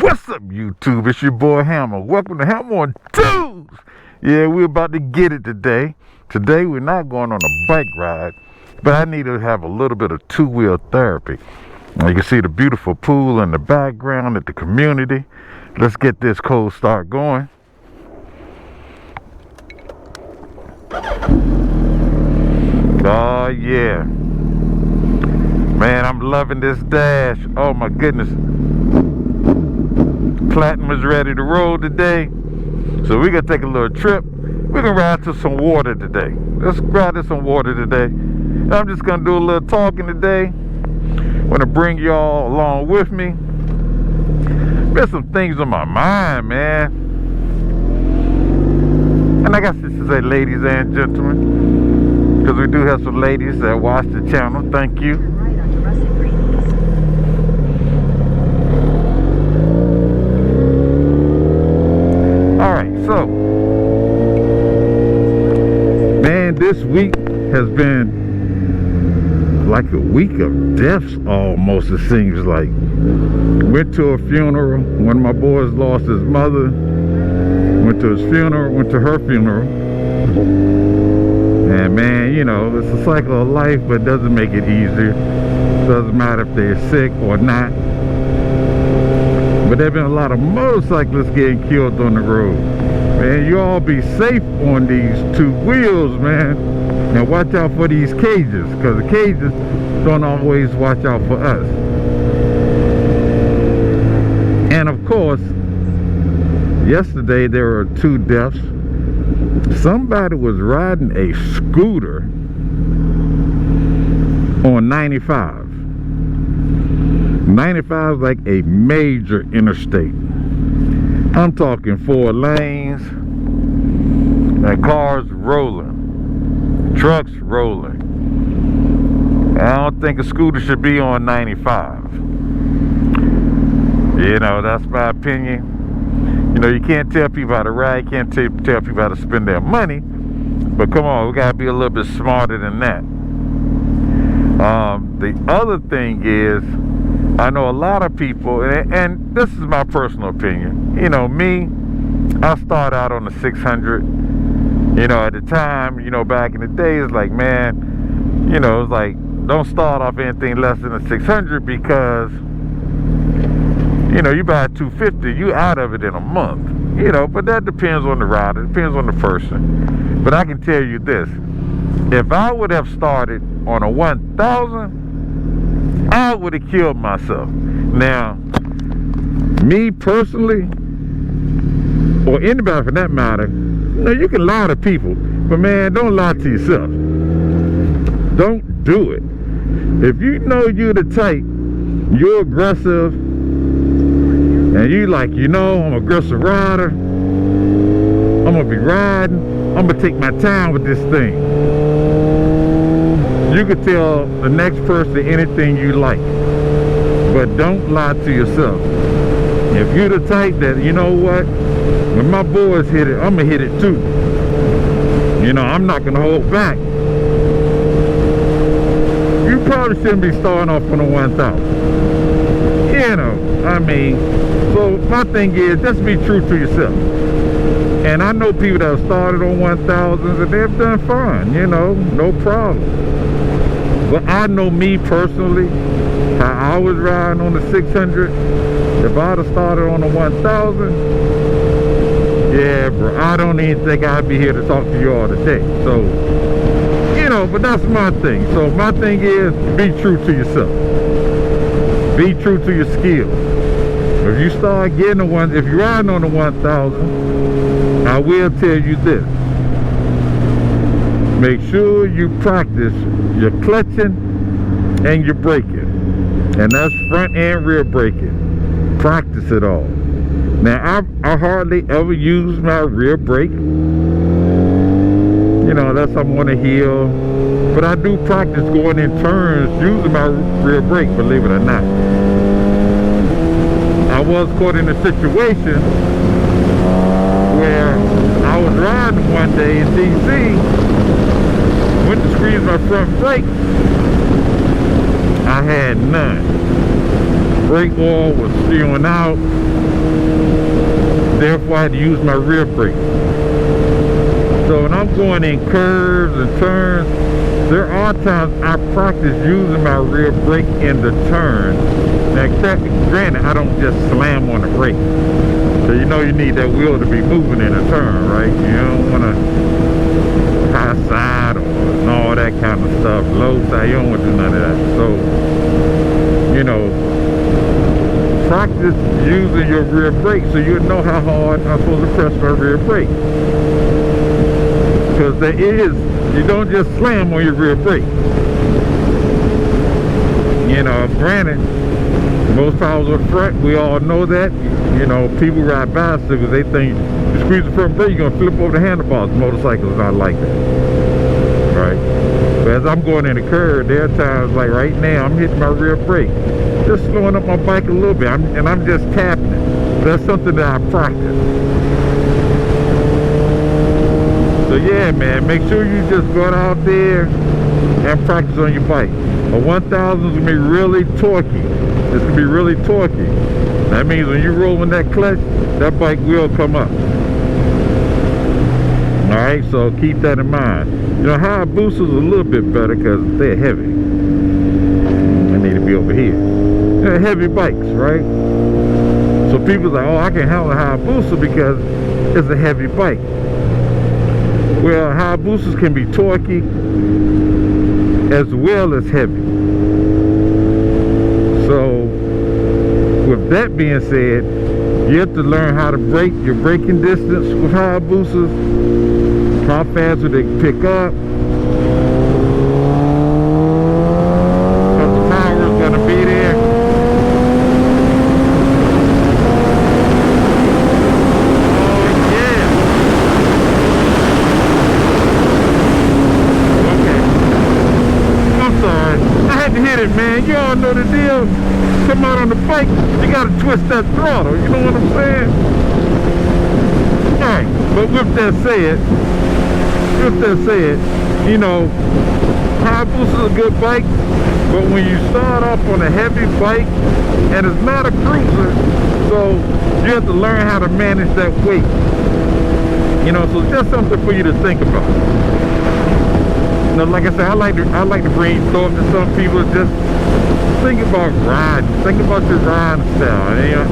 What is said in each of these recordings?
What's up, YouTube? It's your boy Hammer. Welcome to Hammer on Tunes. Yeah, we're about to get it today. Today we're not going on a bike ride, but I need to have a little bit of two-wheel therapy. Now, you can see the beautiful pool in the background at the community. Let's get this cold start going. Oh yeah, man, I'm loving this dash. Oh my goodness. Platinum is ready to roll today, so we're gonna take a little trip. We're gonna ride to some water today. Let's ride to some water today. I'm just gonna do a little talking today. I'm gonna bring y'all along with me. There's some things on my mind, man, and I got to say, ladies and gentlemen, because we do have some ladies that watch the channel. Thank you. So, man, this week has been like a week of deaths almost, it seems like. Went to a funeral. One of my boys lost his mother. Went to his funeral, went to her funeral. And man, you know, it's a cycle of life, but it doesn't make it easier. Doesn't matter if they're sick or not. But there have been a lot of motorcyclists getting killed on the road. Man, you all be safe on these two wheels, man. And watch out for these cages, because the cages don't always watch out for us. And of course, yesterday there were 2 deaths. Somebody was riding a scooter on 95. 95 is like a major interstate. I'm talking 4 lanes, and cars rolling, trucks rolling. I don't think a scooter should be on 95. You know, that's my opinion. You know, you can't tell people how to ride, you can't tell people how to spend their money, but come on, we gotta be a little bit smarter than that. The other thing is, I know a lot of people, and this is my personal opinion. You know, me, I started out on the 600. You know, at the time, you know, back in the day, it's like, man, you know, it's like, don't start off anything less than a 600 because, you know, you buy a 250, you out of it in a month. You know, but that depends on the rider, depends on the person. But I can tell you this, if I would have started on a 1000, I would have killed myself. Now, me personally, or anybody for that matter, you know, you can lie to people, but man, don't lie to yourself. Don't do it. If you know you're the type, you're aggressive, and you like, you know, I'm an aggressive rider, I'm gonna be riding, I'm gonna take my time with this thing. You could tell the next person anything you like, but don't lie to yourself. If you're the type that, you know what, when my boys hit it, I'm gonna hit it too. You know, I'm not gonna hold back. You probably shouldn't be starting off on a 1000. You know, I mean, so my thing is, just be true to yourself. And I know people that have started on 1000s and they've done fine, you know, no problem. But I know me personally, how I was riding on the 600, if I'd have started on the 1000, yeah, bro, I don't even think I'd be here to talk to you all today. So, you know, but that's my thing. So my thing is, be true to yourself. Be true to your skills. If you start getting the one, if you're riding on the 1000, I will tell you this. Make sure you practice your clutching and your braking. And that's front and rear braking. Practice it all. Now, I hardly ever use my rear brake. You know, unless I'm on a hill. But I do practice going in turns using my rear brake, believe it or not. I was caught in a situation where I was riding one day in DC, went to squeeze my front brake, I had none. Brake oil was spewing out, Therefore, I had to use my rear brake. So when I'm going in curves and turns, there are times I practice using my rear brake in the turn. Now, granted, I don't just slam on the brake. So you know you need that wheel to be moving in a turn, right? You don't want to high side or all that kind of stuff, low side. You don't want to do none of that. So, you know, practice using your rear brake so you know how hard I'm supposed to press my rear brake. Because there is, you don't just slam on your rear brake. You know, granted, most powers are front, we all know that. You know, people ride bicycles, they think you squeeze the front brake, you're going to flip over the handlebars. Motorcycles not like that, right? But as I'm going in the curve, there are times like right now, I'm hitting my rear brake, just slowing up my bike a little bit, and I'm just tapping it. That's something that I practice. So yeah, man, make sure you just go out there and practice on your bike. A 1000 is going to be really torquey. It's going to be really torquey. That means when you roll in that clutch, that bike will come up. Alright, so keep that in mind. You know, Hayabusa's a little bit better because they're heavy. They need to be over here. They're heavy bikes, right? So people are like, oh, I can handle a Hayabusa because it's a heavy bike. Well, Hayabusas can be torquey as well as heavy. So, with that being said, you have to learn how to brake, your braking distance with Hayabusas, how fast will they pick up, because the power is going to be there. Oh yeah! Okay. I'm sorry. I had to hit it, man. You all know the deal. Come out on the bike, you gotta twist that throttle, you know what I'm saying? Alright, but with that said, you know, Hayabusa is a good bike, but when you start off on a heavy bike, and it's not a cruiser, so you have to learn how to manage that weight. You know, so it's just something for you to think about. You know, like I said, I like to bring thought to some people. Just think about riding. Think about your riding style. And, you know,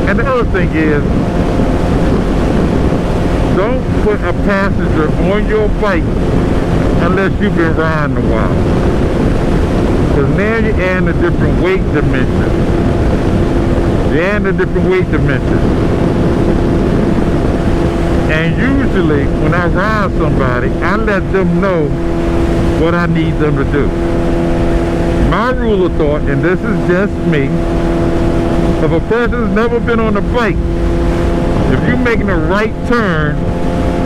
and the other thing is, don't put a passenger on your bike unless you've been riding a while. Because now you're adding a different weight dimension. You're adding a different weight dimension. And usually, when I ride somebody, I let them know what I need them to do. My rule of thought, and this is just me, if a person's never been on a bike, if you're making a right turn,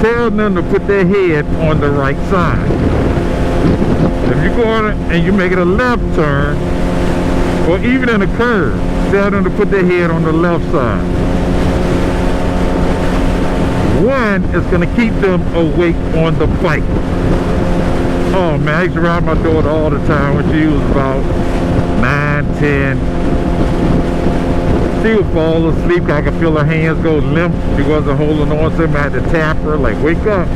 tell them to put their head on the right side. If you're going and you're making a left turn, or even in a curve, tell them to put their head on the left side. One is going to keep them awake on the bike. Oh man, I used to ride my daughter all the time when she was about 9, 10. She would fall asleep. I could feel her hands go limp. She wasn't holding on to me. I had to tap her, like, wake up.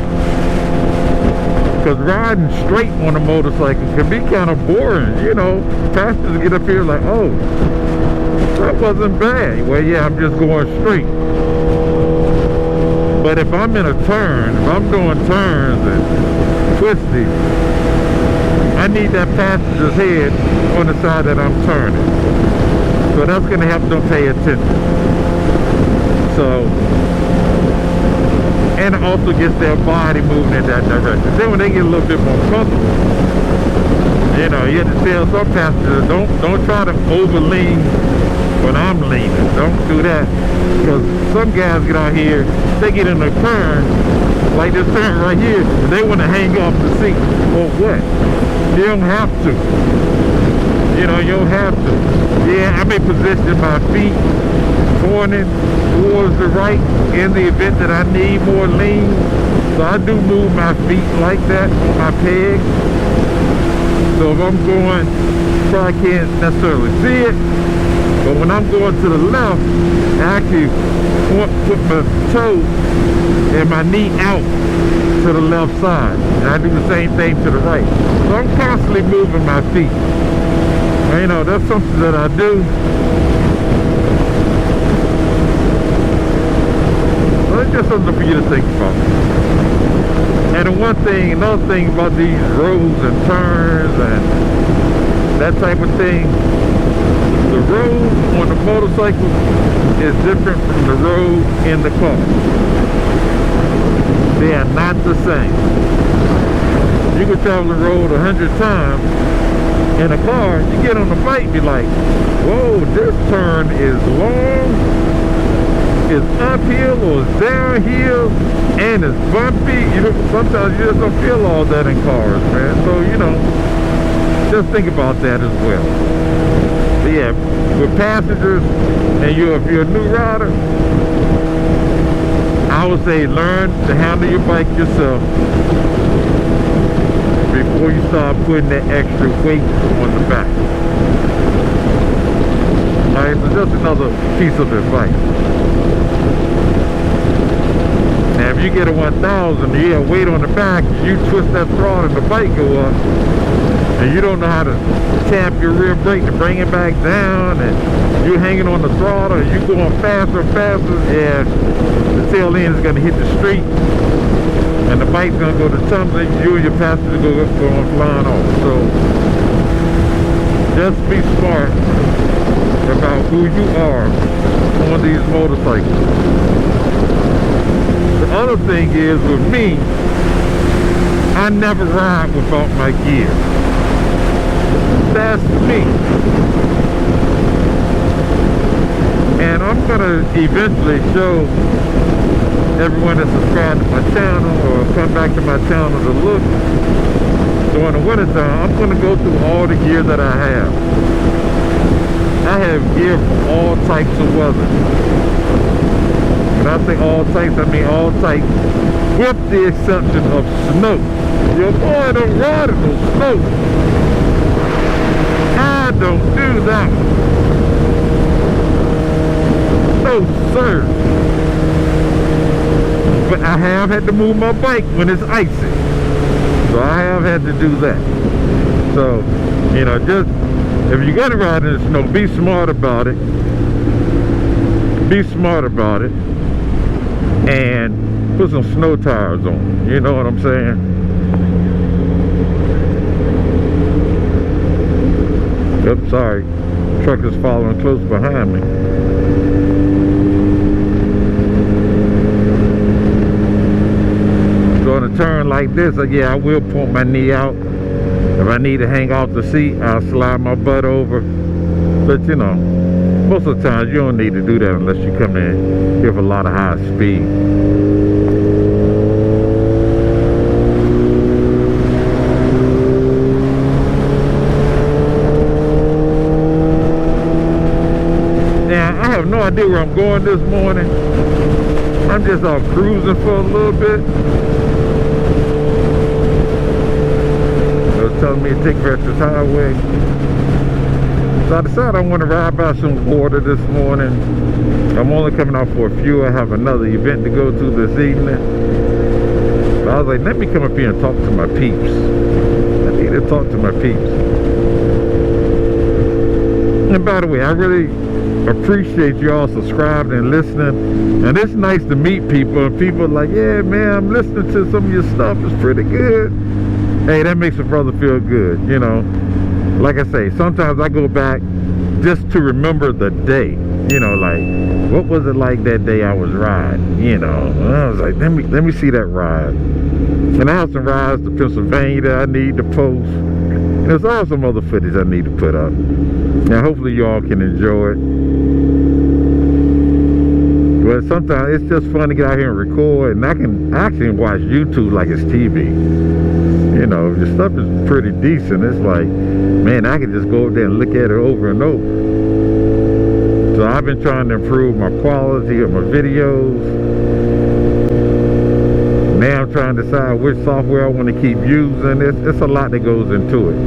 Because riding straight on a motorcycle can be kind of boring. You know, passengers get up here like, oh, that wasn't bad. Well, yeah, I'm just going straight. But if I'm in a turn, if I'm doing turns and twisties, I need that passenger's head on the side that I'm turning. So that's going to help them pay attention. So, and it also gets their body moving in that direction. Then when they get a little bit more comfortable, you know, you have to tell some passengers, don't try to over lean when I'm leaning. Don't do that. Because some guys get out here, they get in a turn, like this turn right here, and they want to hang off the seat. Or what? You don't have to. You know, you don't have to. Yeah, I may position my feet pointing towards the right in the event that I need more lean. So I do move my feet like that on my pegs. So if I'm going, probably can't necessarily see it, But when I'm going to the left, I actually put my toe and my knee out to the left side. And I do the same thing to the right. So I'm constantly moving my feet. And, you know, that's something that I do. So it's just something for you to think about. And another thing about these roads and turns and that type of thing, the road on the motorcycle is different from the road in the car. They are not the same. You can travel the road 100 times in a car. You get on the bike and be like, whoa, this turn is long, it's uphill or it's downhill, and it's bumpy. You know, sometimes you just don't feel all that in cars, man. So, you know, just think about that as well. But yeah, with passengers, and if you're a new rider, I would say learn to handle your bike yourself before you start putting that extra weight on the back. Alright, so just another piece of advice. Now if you get a 1000, you have weight on the back, you twist that throttle and the bike go up, and you don't know how to tap your rear brake to bring it back down, and you're hanging on the throttle and you're going faster and faster, yeah, the tail end is going to hit the street and the bike's going to go to tumbling, you and your passenger go flying off. So just be smart about who you are on these motorcycles. The other thing is, with me, I never ride without my gear. That's me. And I'm gonna eventually show everyone that's subscribed to my channel or come back to my channel to look during the winter time. I'm gonna go through all the gear that I have. I have gear for all types of weather. When I say all types, I mean all types, with the exception of snow. Your boy don't ride in no snow. I don't do that. No, sir. But I have had to move my bike when it's icy. So I have had to do that. So, you know, just, if you're gonna ride in the snow, be smart about it. Be smart about it. And put some snow tires on. You know what I'm saying? Oops, sorry. Truck is following close behind me. So on a turn like this, yeah, I will point my knee out. If I need to hang off the seat, I'll slide my butt over. But you know, most of the time you don't need to do that unless you come in with a lot of high speed. Now, I have no idea where I'm going this morning. I'm just out cruising for a little bit. It was telling me to take Veterans Highway. So I decided I want to ride by some water this morning. I'm only coming out for a few. I have another event to go to this evening. But I was like, let me come up here and talk to my peeps. I need to talk to my peeps. And by the way, I really appreciate you all subscribing and listening. And it's nice to meet people. And people are like, yeah, man, I'm listening to some of your stuff. It's pretty good. Hey, that makes a brother feel good, you know. Like I say, sometimes I go back just to remember the day. You know, like, what was it like that day I was riding? You know, and I was like, let me see that ride. And I have some rides to Pennsylvania that I need to post. And there's also some other footage I need to put up. Now, hopefully you all can enjoy it. But sometimes it's just fun to get out here and record. And I can watch YouTube like it's TV. You know, the stuff is pretty decent. It's like, man, I can just go over there and look at it over and over. So I've been trying to improve my quality of my videos. Now I'm trying to decide which software I want to keep using. It's a lot that goes into it.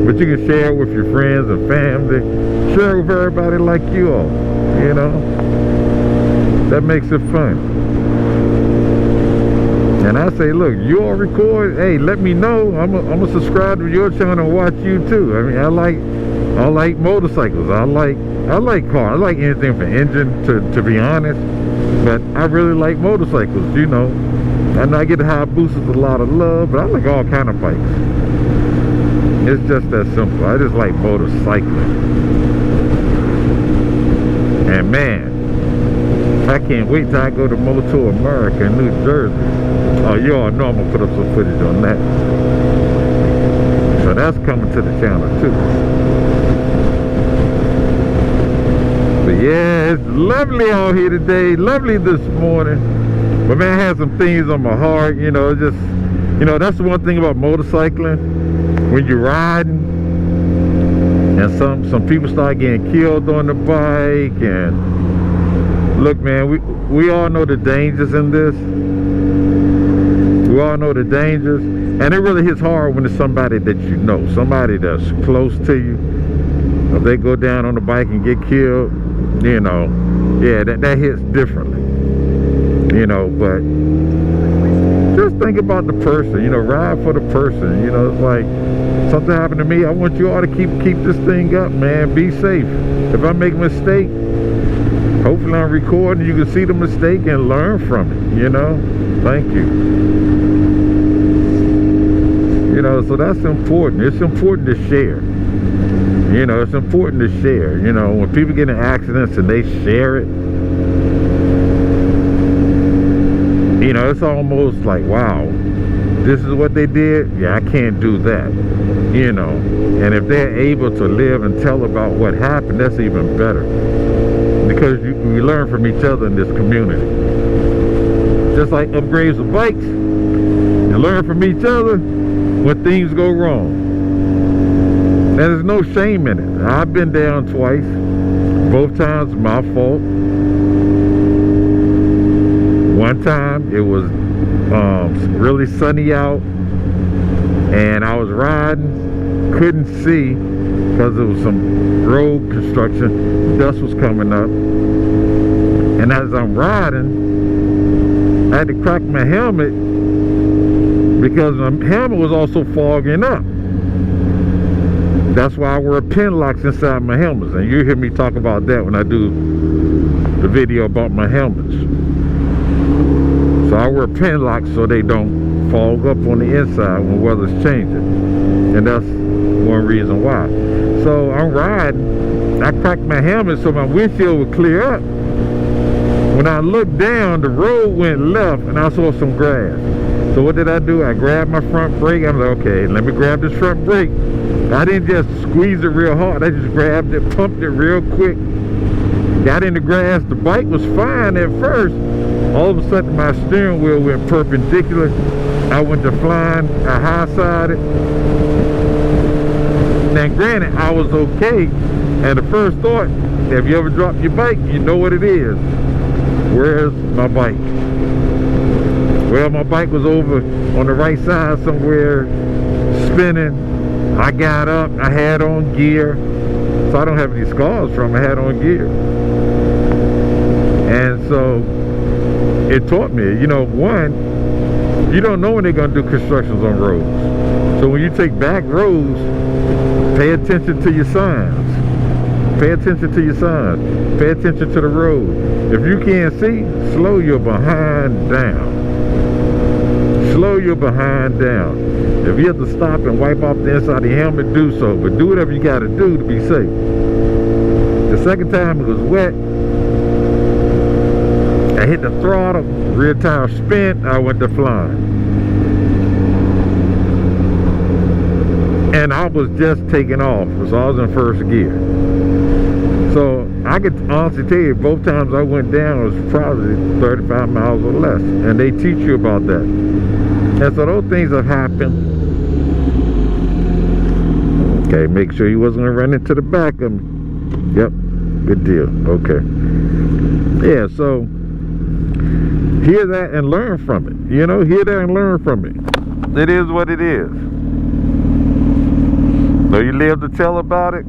But you can share it with your friends and family. Share it with everybody like you all, you know. That makes it fun. And I say, look, you all record, hey, let me know. I'm a subscribe to your channel and watch you too. I mean, I like motorcycles. I like cars. I like anything from engine to be honest. But I really like motorcycles, you know. And I get Hayabusas a lot of love, but I like all kind of bikes. It's just that simple. I just like motorcycling. And man, I can't wait till I go to Moto America in New Jersey. Oh, you all know I'm gonna put up some footage on that. So that's coming to the channel too. But yeah, it's lovely out here today. Lovely this morning. But man, I had some things on my heart, you know, just, you know, that's the one thing about motorcycling. When you're riding and some people start getting killed on the bike, and look man, we all know the dangers in this. We all know the dangers, and it really hits hard when it's somebody that you know, somebody that's close to you. If they go down on the bike and get killed, you know, yeah, that hits differently. You know, but just think about the person, you know, ride for the person. You know, it's like something happened to me, I want you all to keep this thing up, man. Be safe. If I make a mistake, hopefully I'm recording, you can see the mistake and learn from it, you know. Thank you. You know, so that's important. It's important to share. You know, it's important to share. You know, when people get in accidents and they share it, you know, it's almost like, wow, this is what they did. Yeah, I can't do that. You know, and if they're able to live and tell about what happened, that's even better. Because we learn from each other in this community. Just like upgrades of bikes, you learn from each other when things go wrong. And there's no shame in it. I've been down twice. Both times my fault. One time it was really sunny out and I was riding, couldn't see because there was some road construction, dust was coming up, and as I'm riding I had to crack my helmet because my helmet was also fogging up. That's why I wear pin locks inside my helmets, and you hear me talk about that when I do the video about my helmets. So I wear pin locks so they don't fog up on the inside when weather's changing. And that's one reason why. So I'm riding, I cracked my helmet so my windshield would clear up. When I looked down, the road went left and I saw some grass. So what did I do? I grabbed my front brake. I'm like, okay, let me grab this front brake. I didn't just squeeze it real hard. I just grabbed it, pumped it real quick. Got in the grass. The bike was fine at first. All of a sudden, my steering wheel went perpendicular. I went to flying. I high-sided. Now, granted, I was okay. And the first thought, if you ever drop your bike, you know what it is. Where's my bike? Well, my bike was over on the right side somewhere, spinning. I got up, I had on gear, so I don't have any scars from it. I had on gear. And so it taught me, you know, one, you don't know when they're going to do constructions on roads. So when you take back roads, pay attention to your signs. Pay attention to your signs. Pay attention to the road. If you can't see, slow your behind down. Slow your behind down. If you have to stop and wipe off the inside of your helmet, do so. But do whatever you got to do to be safe. The second time it was wet. I hit the throttle, rear tire spent, I went to flying. And I was just taking off, so I was in first gear. So I could honestly tell you, both times I went down, it was probably 35 miles or less. And they teach you about that. And so those things have happened. Okay, make sure you wasn't gonna run into the back of me. Yep, good deal, okay. Yeah, so hear that and learn from it. You know, hear that and learn from it. It is what it is. Though you live to tell about it,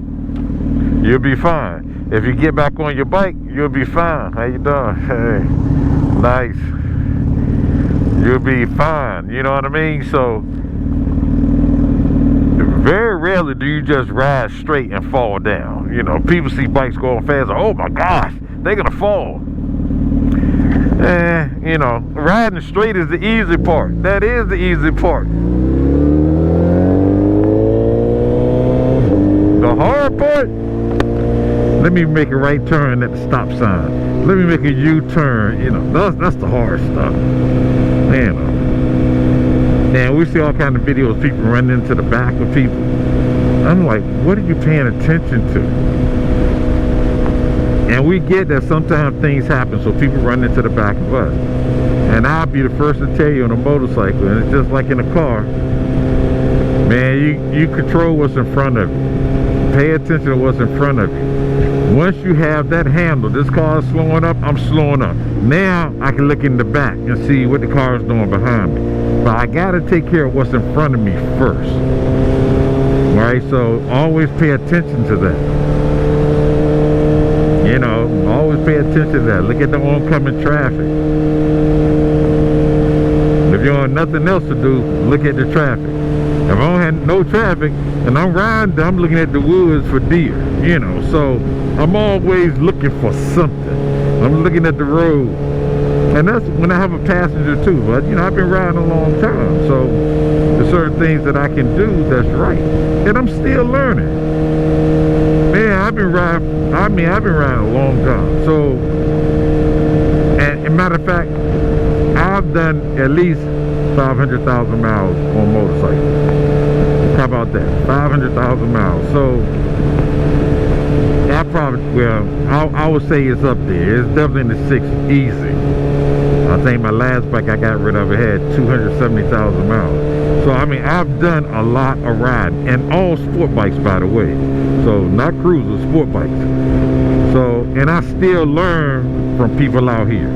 you'll be fine. If you get back on your bike, you'll be fine. How you doing? Hey, nice. You'll be fine. You know what I mean? So, very rarely do you just ride straight and fall down. You know, people see bikes going fast. Oh my gosh, they're gonna fall. You know, riding straight is the easy part. That is the easy part. The hard part, let me make a right turn at the stop sign. Let me make a U-turn. You know, that's the hard stuff. You know. And we see all kinds of videos, people running into the back of people. I'm like, what are you paying attention to? And we get that sometimes things happen, so people run into the back of us. And I'll be the first to tell you on a motorcycle, and it's just like in a car, man, you control what's in front of you. Pay attention to what's in front of you. Once you have that handle, this car is slowing up, I'm slowing up. Now I can look in the back and see what the car is doing behind me. But I gotta take care of what's in front of me first. Right? So always pay attention to that. You know, always pay attention to that. Look at the oncoming traffic. If you don't have nothing else to do, look at the traffic. If I don't have no traffic and I'm riding, I'm looking at the woods for deer. You know, so I'm always looking for something. I'm looking at the road. And that's when I have a passenger too. But, you know, I've been riding a long time. So there's certain things that I can do that's right. And I'm still learning. Man, I've been riding a long time. So, and matter of fact, I've done at least 500,000 miles on motorcycles. How about that? 500,000 miles. So, I probably, well, I would say it's up there. It's definitely in the 6 easy. I think my last bike I got rid of, it had 270,000 miles. So, I mean, I've done a lot of riding. And all sport bikes, by the way. So, not cruisers, sport bikes. So, and I still learn from people out here.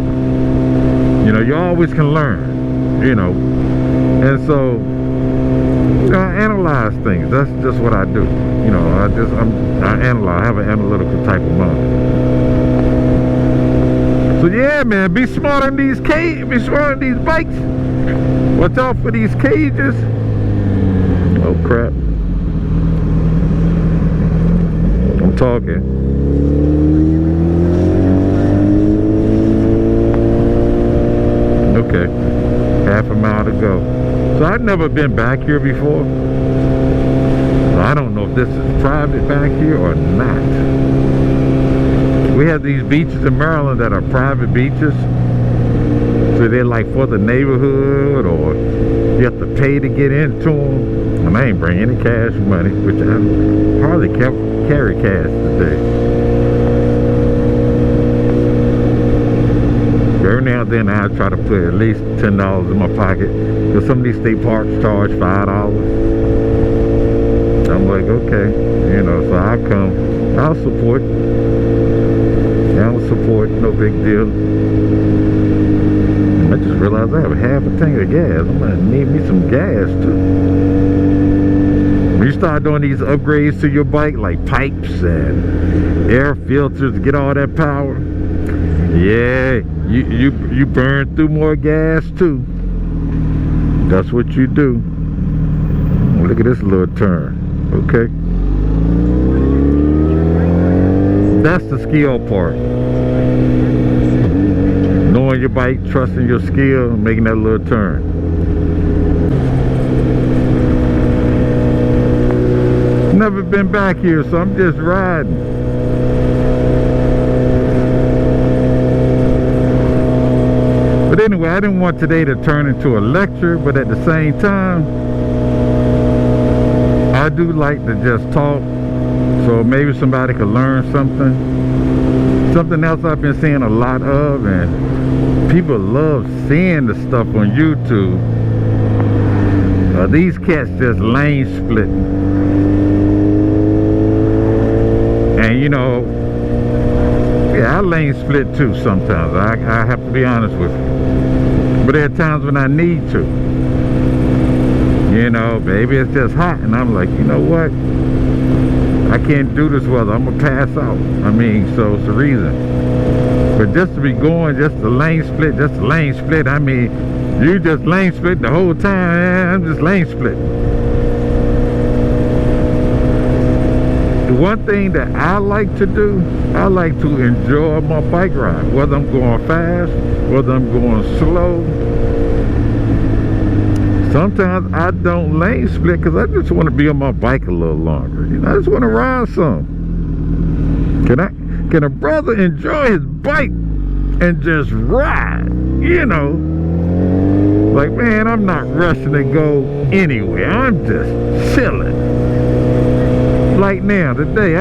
You know, you always can learn. You know, and so I analyze things. That's just what I do. You know, I analyze. I have an analytical type of mind. So yeah, man, be smart on these be smart on these bikes. Watch out for these cages. Oh crap! I'm talking. Okay. Half a mile to go. So I've never been back here before. So I don't know if this is private back here or not. We have these beaches in Maryland that are private beaches. So they're like for the neighborhood, or you have to pay to get into them. And I ain't bring any cash money, which I hardly carry cash today. Every now and then I try to put at least $10 in my pocket, because some of these state parks charge $5. I'm like, okay, you know, so I'll come, I'll support, no big deal. And I just realized I have half a tank of gas. I'm gonna need me some gas too. When you start doing these upgrades to your bike, like pipes and air filters to get all that power, yeah, you burn through more gas too. That's what you do. Look at this little turn. Okay. That's the skill part. Knowing your bike, trusting your skill, and making that little turn. Never been back here, so I'm just riding. But anyway, I didn't want today to turn into a lecture, but at the same time, I do like to just talk, so maybe somebody could learn something. Something else I've been seeing a lot of, and people love seeing the stuff on YouTube. These cats just lane splitting. And you know, yeah, I lane split too sometimes. I have to be honest with you. But there are times when I need to. You know, baby, it's just hot. And I'm like, you know what? I can't do this weather. I'm gonna pass out. I mean, so it's the reason. But just to be going, just a lane split, I mean, you just lane split the whole time. I'm just lane split. The one thing that I like to do, I like to enjoy my bike ride. Whether I'm going fast, whether I'm going slow. Sometimes I don't lane split because I just want to be on my bike a little longer. You know, I just want to ride some. Can a brother enjoy his bike and just ride? You know, like, man, I'm not rushing to go anywhere. I'm just chilling. Like now, today,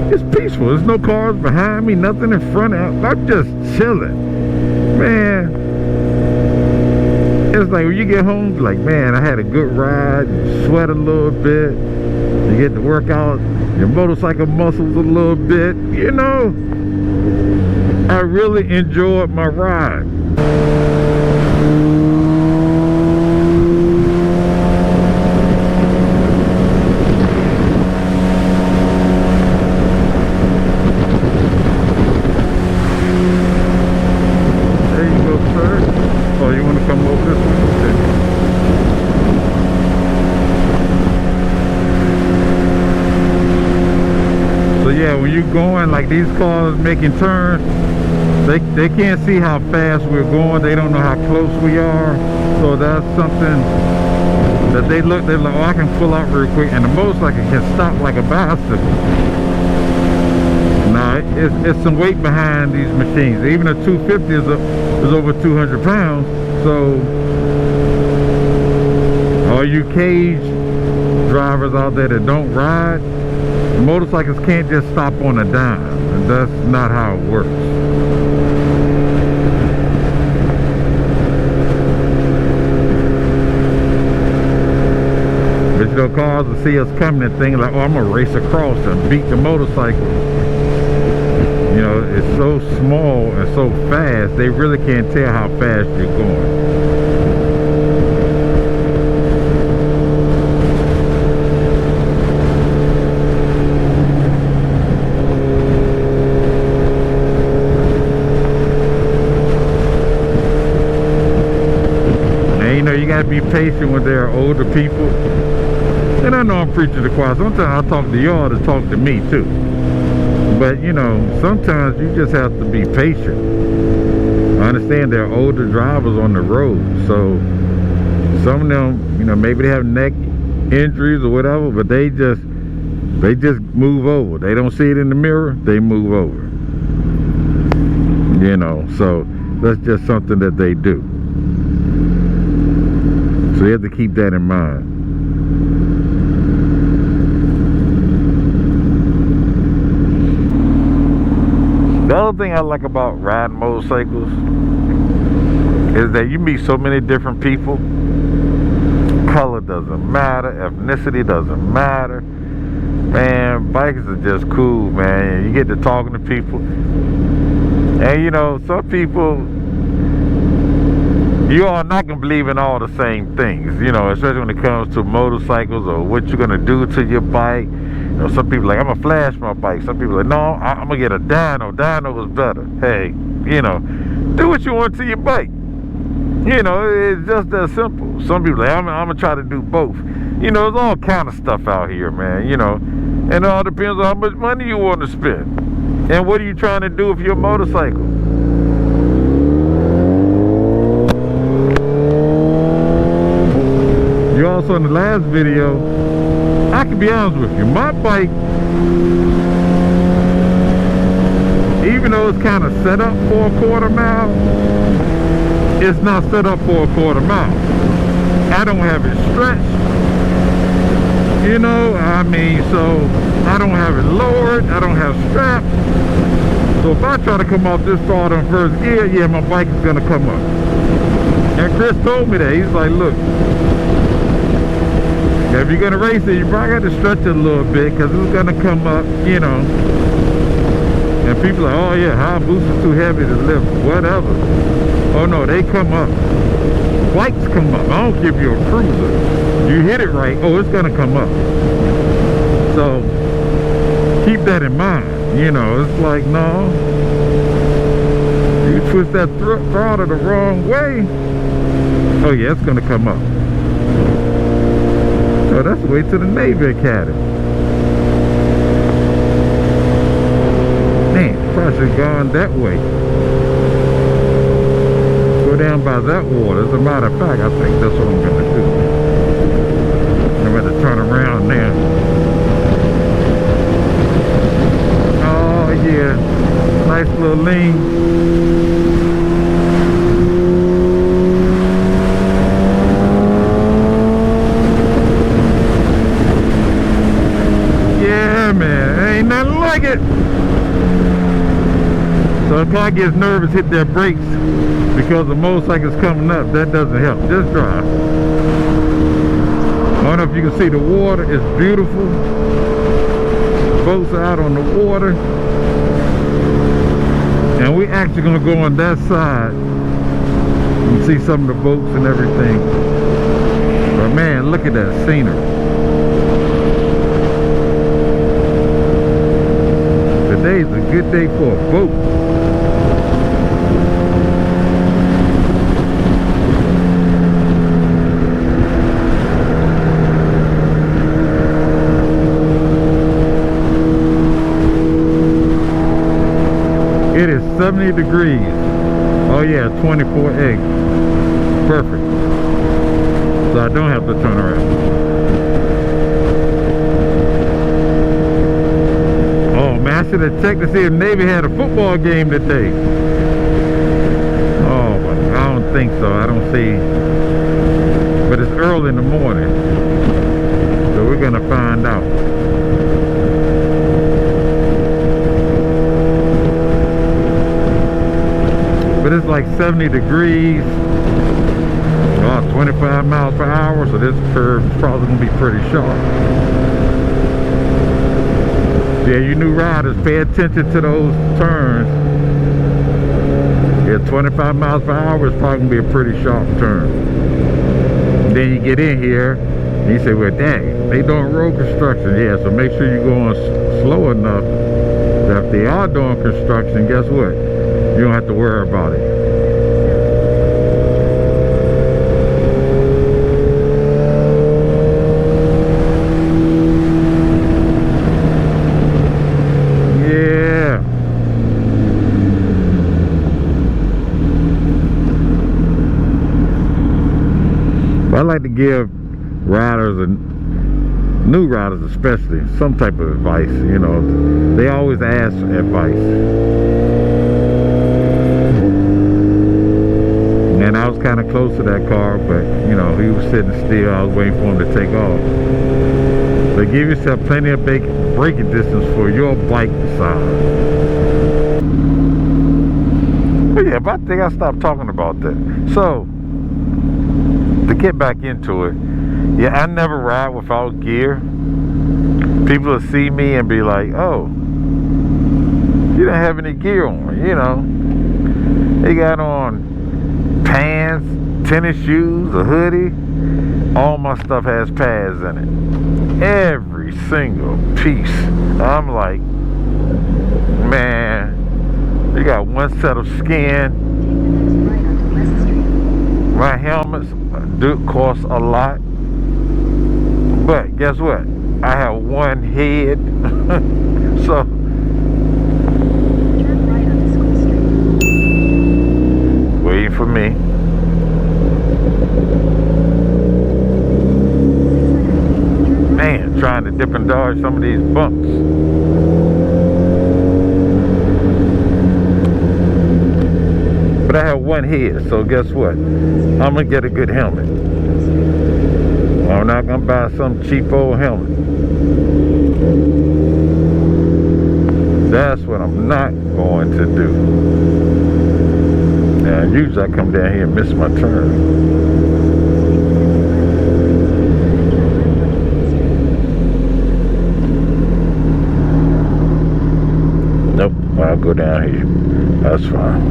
it's peaceful. There's no cars behind me, nothing in front of me. I'm just chilling, man. It's like when you get home, like, man, I had a good ride. You sweat a little bit. You get to work out your motorcycle muscles a little bit. You know, I really enjoyed my ride. Going like these cars making turns, they can't see how fast we're going. They don't know how close we are. So that's something that they're like, oh, I can pull out real quick, and the motorcycle can stop like a bicycle. Now it's some weight behind these machines. Even a 250 is over 200 pounds. So all you cage drivers out there that don't ride, motorcycles can't just stop on a dime. And that's not how it works. But you know, cars will see us coming and think like, oh, I'm gonna race across and beat the motorcycle. You know, it's so small and so fast, they really can't tell how fast you're going. You gotta be patient when there are older people. And I know I'm preaching to the choir. Sometimes I talk to y'all to talk to me too. But you know, sometimes you just have to be patient. I understand there are older drivers on the road, so some of them, you know, maybe they have neck injuries or whatever, but they just move over. They don't see it in the mirror, they move over. You know, so that's just something that they do. So you have to keep that in mind. The other thing I like about riding motorcycles is that you meet so many different people. Color doesn't matter, ethnicity doesn't matter. Man, bikes are just cool, man. You get to talking to people. And you know, some people, you are not going to believe in all the same things, you know, especially when it comes to motorcycles or what you're going to do to your bike. You know, some people are like, I'm going to flash my bike. Some people are like, no, I'm going to get a dyno. Dyno is better. Hey, you know, do what you want to your bike. You know, it's just that simple. Some people are like, I'm going to try to do both. You know, there's all kind of stuff out here, man, you know. And it all depends on how much money you want to spend. And what are you trying to do with your motorcycle? You also in the last video, I can be honest with you, my bike, even though it's kind of set up for a quarter mile, it's not set up for a quarter mile. I don't have it stretched, you know, I mean, so I don't have it lowered, I don't have straps. So if I try to come off this start on first gear, yeah, my bike is gonna come up. And Chris told me that. He's like, look, if you're gonna race it, you probably got to stretch it a little bit because it's gonna come up, you know. And people are like, oh yeah, Hayabusa's too heavy to lift, whatever. Oh no, they come up. Bikes come up. I don't care if you're a cruiser. You hit it right, oh, it's gonna come up. So Keep that in mind. You know, it's like, no. You twist that throttle the wrong way. Oh yeah, it's gonna come up. So that's the way to the Navy Academy. Man, probably should have gone that way. Go down by that water. As a matter of fact, I think that's what I'm gonna do. I'm gonna turn around now. Oh yeah, nice little lean. Ain't nothing like it. So if I get nervous, hit their brakes because the motorcycle's coming up. That doesn't help. Just drive. I don't know if you can see the water. It's beautiful. Boats are out on the water. And we actually gonna go on that side and see some of the boats and everything. But man, look at that scenery. Today's a good day for a boat. It is 70 degrees. Oh yeah, 24 eggs. Perfect. So I don't have to turn around. I should have checked to see if Navy had a football game today. Oh, but I don't think so. I don't see. But it's early in the morning. So we're going to find out. But it's like 70 degrees. 25 miles per hour. So this curve is probably going to be pretty sharp. Yeah, you new riders, pay attention to those turns. Yeah, 25 miles per hour is probably going to be a pretty sharp turn. And then you get in here, and you say, well, dang, they doing road construction. Yeah, so make sure you're going slow enough that if they are doing construction, guess what? You don't have to worry about it. I like to give riders and new riders especially some type of advice. You know, they always ask for advice. And I was kind of close to that car, but you know, he was sitting still. I was waiting for him to take off. So give yourself plenty of braking distance for your bike size. But yeah, but I think I stopped talking about that. So to get back into it, yeah, I never ride without gear. People will see me and be like, oh, you don't have any gear on, you know. They got on pants, tennis shoes, a hoodie. All my stuff has pads in it. Every single piece. I'm like, man, you got one set of skin. My helmets do cost a lot, but guess what? I have one head. So waiting for me. Man, trying to dip and dodge some of these bumps. But I have one head, so guess what? I'm gonna get a good helmet. I'm not gonna buy some cheap old helmet. That's what I'm not going to do. Now, usually I come down here and miss my turn. Nope, I'll go down here. That's fine.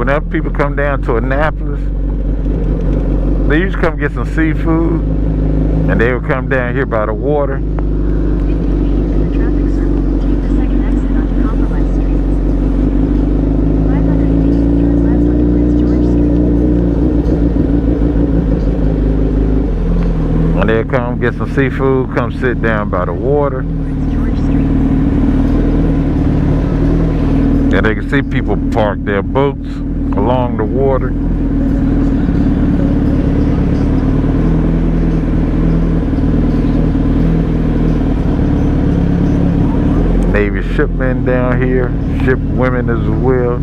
whenever people come down to Annapolis, they usually come get some seafood, and they will come down here by the water. And they'll come get some seafood, come sit down by the water. And they can see people park their boats along the water. Navy shipmen down here, ship women as well.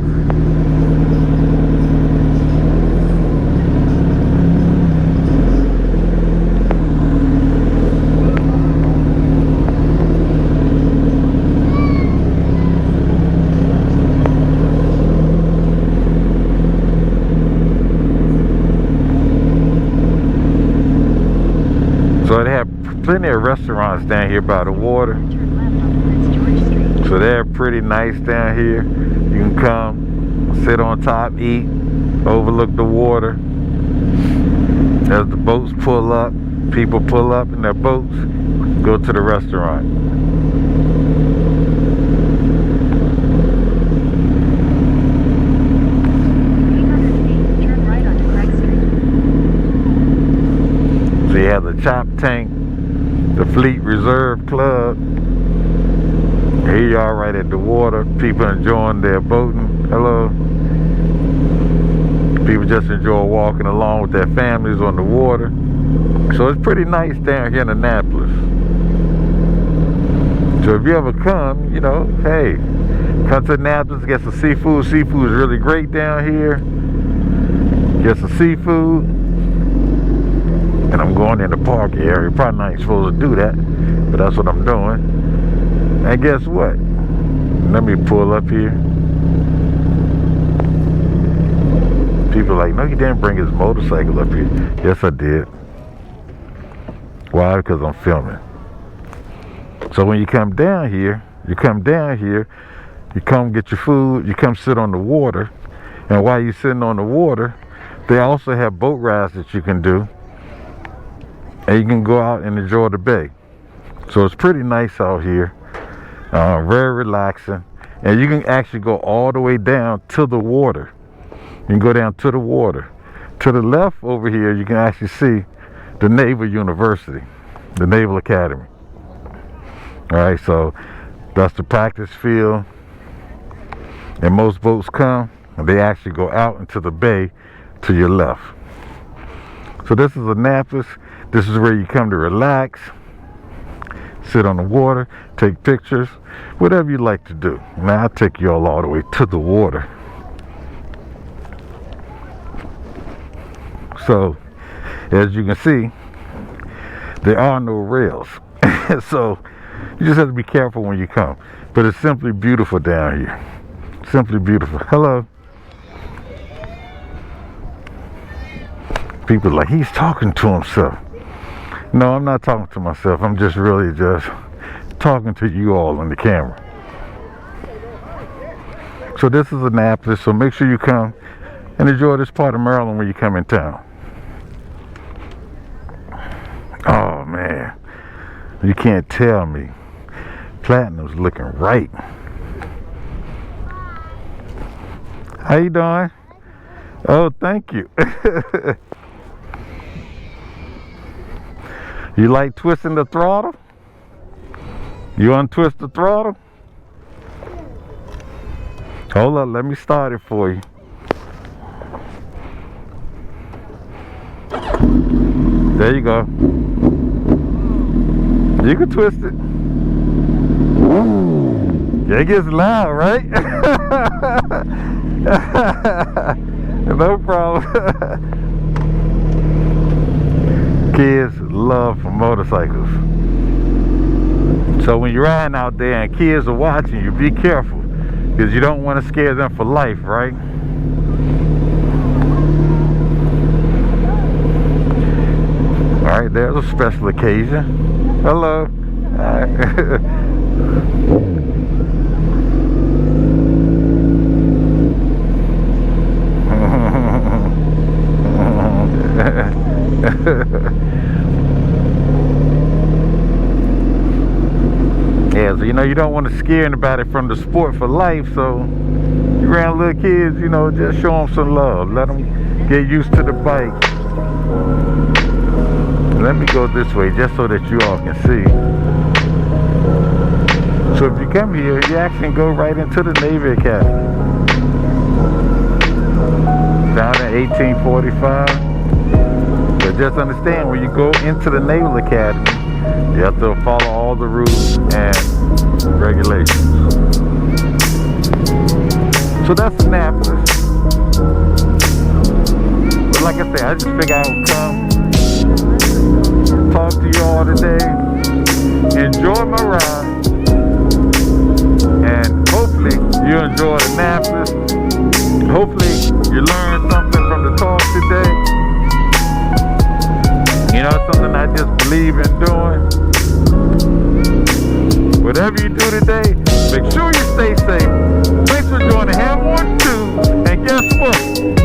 So they have plenty of restaurants down here by the water. So they're pretty nice down here. You can come, sit on top, eat, overlook the water. As the boats pull up, people pull up in their boats, go to the restaurant. So you have the Chop Tank, the Fleet Reserve Club. Here you are right at the water. People enjoying their boating. Hello. People just enjoy walking along with their families on the water. So it's pretty nice down here in Annapolis. So if you ever come, you know, hey, come to Annapolis, get some seafood. Seafood is really great down here. Get some seafood. And I'm going in the park area. Probably not supposed to do that, but that's what I'm doing. And guess what? Let me pull up here. People are like, no, he didn't bring his motorcycle up here. Yes, I did. Why? Because I'm filming. So when you come down here, you come get your food, you come sit on the water. And while you're sitting on the water, they also have boat rides that you can do. And you can go out and enjoy the bay. So it's pretty nice out here. Very relaxing. And you can actually go all the way down to the water. You can go down to the water. To the left over here, you can actually see the Naval University, the Naval Academy. All right, so that's the practice field. And most boats come, and they actually go out into the bay to your left. So this is Annapolis. This is where you come to relax, sit on the water, take pictures, whatever you like to do. Now I'll take you all the way to the water. So, as you can see, there are no rails. So, you just have to be careful when you come. But it's simply beautiful down here. Simply beautiful. Hello. People are like, he's talking to himself. No, I'm not talking to myself. I'm just really just talking to you all on the camera. So this is Annapolis, so make sure you come and enjoy this part of Maryland when you come in town. Oh man, you can't tell me. Platinum's looking right. How you doing? Oh, thank you. You like twisting the throttle? You untwist the throttle? Hold up, let me start it for you. There you go. You can twist it. Yeah, it gets loud, right? No problem. Kids love motorcycles. So when you're riding out there and kids are watching you, be careful. Because you don't want to scare them for life, right? Alright, there's a special occasion. Hello. Yeah, so you don't want to scare anybody from the sport for life, so you around little kids, just show them some love. Let them get used to the bike. Let me go this way just so that you all can see. So if you come here, you actually can go right into the Navy Academy. Founded in 1845. But just understand, when you go into the Naval Academy, you have to follow all the rules and regulations. So that's Annapolis. But like I said, I just figured I would come, talk to you all today, enjoy my ride, and hopefully you enjoyed Annapolis. Hopefully you learned something from the talk today. Something I just believe in doing. Whatever you do today, make sure you stay safe. Thanks for joining Ham 1 2. And guess what?